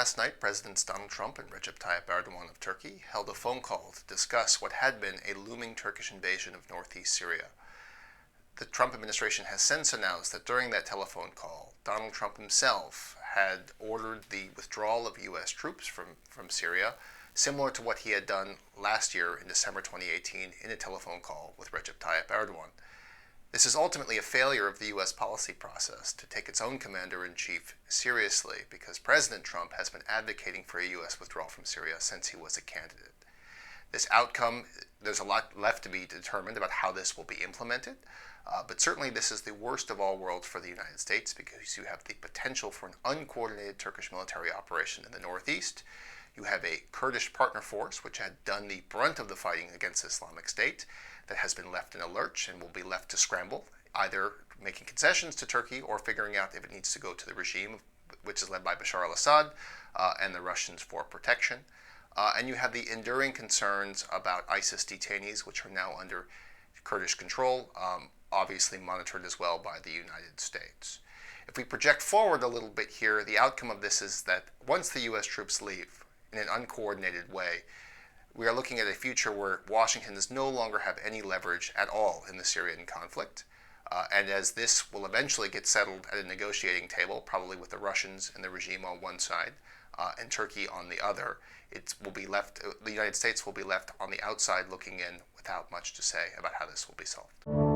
Last night, Presidents Donald Trump and Recep Tayyip Erdogan of Turkey held a phone call to discuss what had been a looming Turkish invasion of northeast Syria. The Trump administration has since announced that during that telephone call, Donald Trump himself had ordered the withdrawal of U.S. troops from Syria, similar to what he had done last year in December 2018 in a telephone call with Recep Tayyip Erdogan. This is ultimately a failure of the U.S. policy process to take its own commander-in-chief seriously, because President Trump has been advocating for a U.S. withdrawal from Syria since he was a candidate. This outcome, there's a lot left to be determined about how this will be implemented, but certainly this is the worst of all worlds for the United States, because you have the potential for an uncoordinated Turkish military operation in the northeast. You have a Kurdish partner force, which had done the brunt of the fighting against Islamic State, that has been left in a lurch and will be left to scramble, either making concessions to Turkey or figuring out if it needs to go to the regime, which is led by Bashar al-Assad and the Russians for protection. And you have the enduring concerns about ISIS detainees, which are now under Kurdish control, obviously monitored as well by the United States. If we project forward a little bit here, the outcome of this is that once the U.S. troops leave in an uncoordinated way, we are looking at a future where Washington does no longer have any leverage at all in the Syrian conflict. And as this will eventually get settled at a negotiating table, probably with the Russians and the regime on one side and Turkey on the other, the United States will be left on the outside looking in without much to say about how this will be solved.